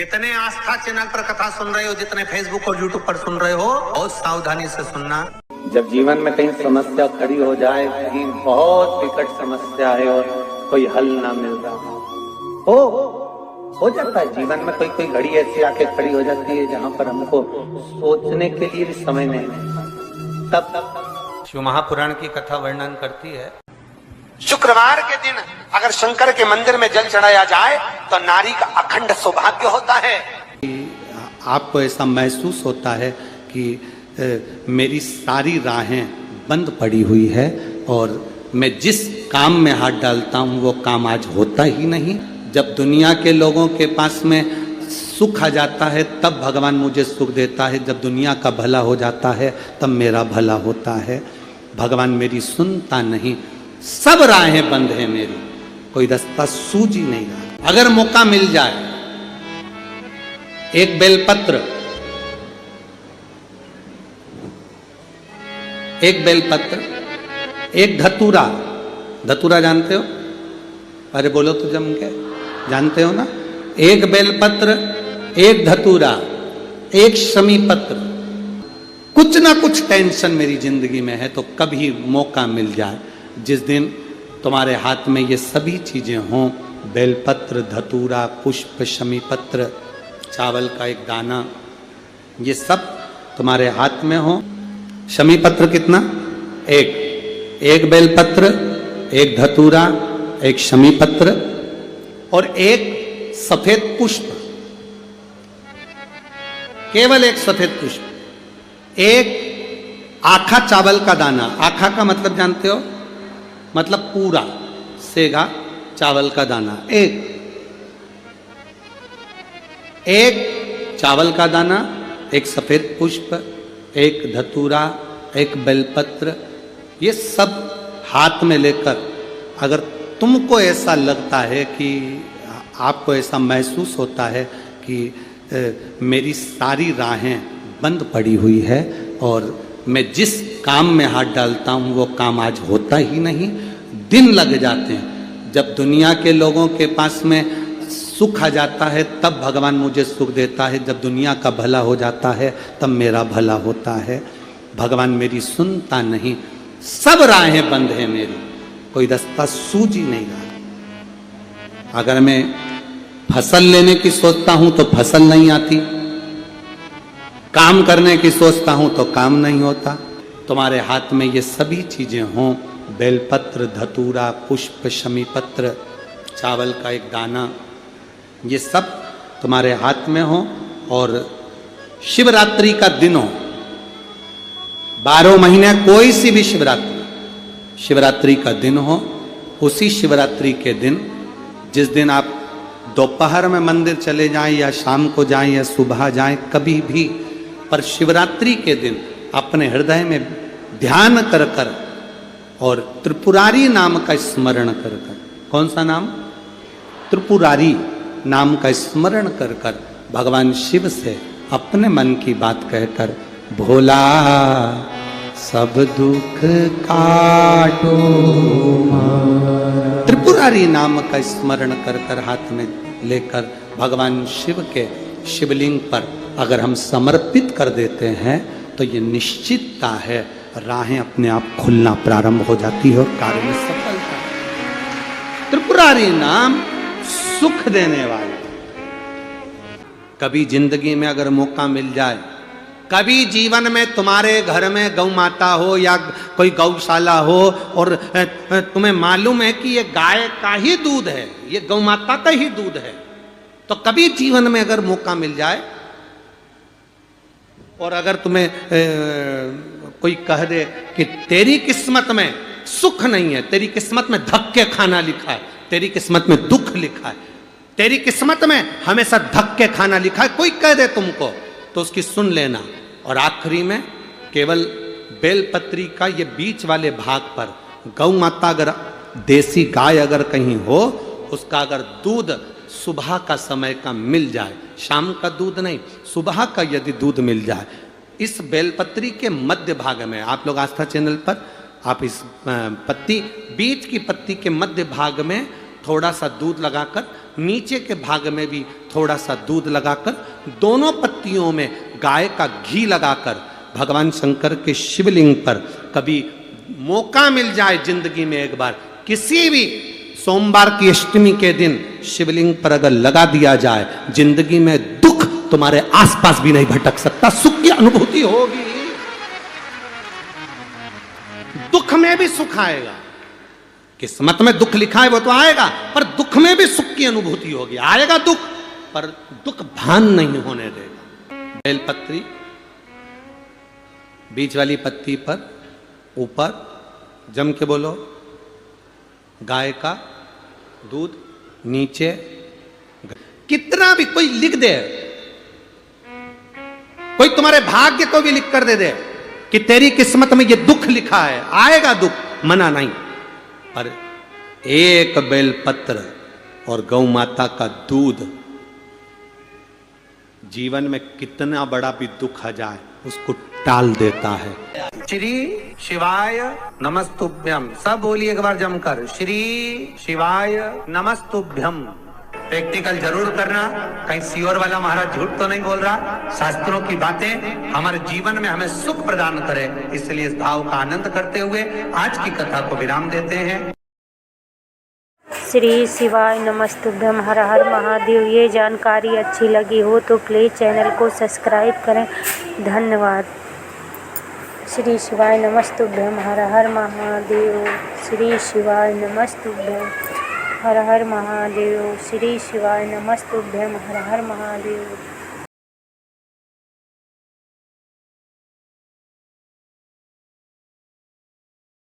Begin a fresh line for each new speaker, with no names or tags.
जितने आस्था चैनल पर कथा सुन रहे हो, जितने फेसबुक और यूट्यूब पर सुन रहे हो, बहुत सावधानी से सुनना।
जब जीवन में कहीं समस्या खड़ी हो जाए, कहीं बहुत विकट समस्या है और कोई हल ना मिल रहा हो जाता है। जीवन में कोई कोई घड़ी ऐसी आके खड़ी हो जाती है जहाँ पर हमको सोचने के लिए भी समय नहीं मिलता। तब
शिव महापुराण की कथा वर्णन करती है,
शुक्रवार के दिन अगर शंकर के मंदिर में जल चढ़ाया जाए तो नारी का अखंड सौभाग्य होता है।
आपको ऐसा महसूस होता है कि मेरी सारी राहें बंद पड़ी हुई है और मैं जिस काम में हाथ डालता हूँ वो काम आज होता ही नहीं। जब दुनिया के लोगों के पास में सुख आ जाता है तब भगवान मुझे सुख देता है, जब दुनिया का भला हो जाता है तब मेरा भला होता है। भगवान मेरी सुनता नहीं, सब राहें बंद है मेरी, कोई रास्ता सूझ ही नहीं रहा। अगर मौका मिल जाए, एक बेलपत्र, एक धतूरा, धतूरा जानते हो? अरे बोलो तो जम के, जानते हो ना? एक बेलपत्र, एक धतूरा, एक शमी पत्र। कुछ ना कुछ टेंशन मेरी जिंदगी में है, तो कभी मौका मिल जाए जिस दिन तुम्हारे हाथ में ये सभी चीजें हों, बेलपत्र, धतूरा, पुष्प, शमी पत्र, चावल का एक दाना, ये सब तुम्हारे हाथ में हो। शमी पत्र कितना? एक बेलपत्र, एक धतूरा, एक शमी पत्र और एक सफेद पुष्प, केवल एक सफेद पुष्प, एक आखा चावल का दाना। आखा का मतलब जानते हो? मतलब पूरा सेगा चावल का दाना। एक चावल का दाना, एक सफेद पुष्प, एक धतूरा, एक बेलपत्र, ये सब हाथ में लेकर अगर तुमको ऐसा लगता है कि आपको ऐसा महसूस होता है कि मेरी सारी राहें बंद पड़ी हुई है और मैं जिस काम में हाथ डालता हूँ वो काम आज होता ही नहीं, दिन लग जाते हैं। जब दुनिया के लोगों के पास में सुख आ जाता है तब भगवान मुझे सुख देता है, जब दुनिया का भला हो जाता है तब मेरा भला होता है। भगवान मेरी सुनता नहीं, सब राहें बंद है मेरी, कोई रास्ता सूझ ही नहीं रहा। अगर मैं फसल लेने की सोचता हूं तो फसल नहीं आती, काम करने की सोचता हूं तो काम नहीं होता। तुम्हारे हाथ में ये सभी चीजें हों, बेलपत्र, धतूरा, पुष्प, शमी पत्र, चावल का एक दाना, ये सब तुम्हारे हाथ में हो और शिवरात्रि का दिन हो, 12 महीने कोई सी भी शिवरात्रि का दिन हो, उसी शिवरात्रि के दिन, जिस दिन आप दोपहर में मंदिर चले जाएं या शाम को जाएं या सुबह जाएं, कभी भी, पर शिवरात्रि के दिन अपने हृदय में ध्यान कर कर और त्रिपुरारी नाम का स्मरण कर कर, कौन सा नाम? त्रिपुरारी नाम का स्मरण कर कर भगवान शिव से अपने मन की बात कहकर, भोला सब दुख काटो, त्रिपुरारी नाम का स्मरण कर कर हाथ में लेकर भगवान शिव के शिवलिंग पर अगर हम समर्पित कर देते हैं तो ये निश्चितता है राहें अपने आप खुलना प्रारंभ हो जाती है और कार्य में सफलता। त्रिपुरारी नाम सुख देने वाले। कभी जिंदगी में अगर मौका मिल जाए, कभी जीवन में तुम्हारे घर में गौ माता हो या कोई गौशाला हो और तुम्हें मालूम है कि ये गाय का ही दूध है, ये गौ माता का ही दूध है, तो कभी जीवन में अगर मौका मिल जाए और अगर तुम्हें कोई कह दे कि तेरी किस्मत में सुख नहीं है, तेरी किस्मत में धक्के खाना लिखा है, तेरी किस्मत में दुख लिखा है, तेरी किस्मत में हमेशा धक्के खाना लिखा है, कोई कह दे तुमको, तो उसकी सुन लेना। और आखिरी में केवल बेलपत्री का ये बीच वाले भाग पर गौ माता, अगर देसी गाय अगर कहीं हो, उसका अगर दूध सुबह का समय का मिल जाए, शाम का दूध नहीं, सुबह का यदि दूध मिल जाए, इस बेलपत्री के मध्य भाग में, आप लोग आस्था चैनल पर आप इस पत्ती, बीच की पत्ती के मध्य भाग में थोड़ा सा दूध लगाकर, नीचे के भाग में भी थोड़ा सा दूध लगाकर, दोनों पत्तियों में गाय का घी लगाकर भगवान शंकर के शिवलिंग पर कभी मौका मिल जाए जिंदगी में एक बार, किसी भी सोमवार की अष्टमी के दिन शिवलिंग पर अगर लगा दिया जाए, जिंदगी में दुख तुम्हारे आसपास भी नहीं भटक सकता, सुख की अनुभूति होगी। दुख में भी सुख आएगा, किस्मत में दुख लिखा है वो तो आएगा, पर दुख में भी सुख की अनुभूति होगी। आएगा दुख, पर दुख भान नहीं होने देगा। बेलपत्री बीच वाली पत्ती पर ऊपर जम के बोलो, गाय का दूध, नीचे कितना भी कोई लिख दे, कोई तुम्हारे भाग्य को भी लिख कर दे दे कि तेरी किस्मत में ये दुख लिखा है, आएगा दुख, मना नहीं। पर एक बेलपत्र और गौ माता का दूध जीवन में कितना बड़ा भी दुख आ जाए उसको टाल देता है।
श्री शिवाय नमस्तुभ्यम, सब बोलिए एक बार जमकर, श्री शिवाय नमस्तुभ्यम। प्रैक्टिकल जरूर करना, कहीं सियोर वाला महाराज झूठ तो नहीं बोल रहा। शास्त्रों की बातें हमारे जीवन में हमें सुख प्रदान करे, इसलिए इस भाव का आनंद करते हुए आज की कथा को विराम देते हैं।
श्री शिवाय नमस्तुभ्यम, हर हर महादेव। ये जानकारी अच्छी लगी हो तो प्लीज़ चैनल को सब्सक्राइब करें। धन्यवाद। श्री शिवाय नमस्तुभ्यम, हर हर महादेव। श्री शिवाय नमस्तुभ्यम, हर हर महादेव। श्री शिवाय नमस्तुभ्यम, हर हर महादेव।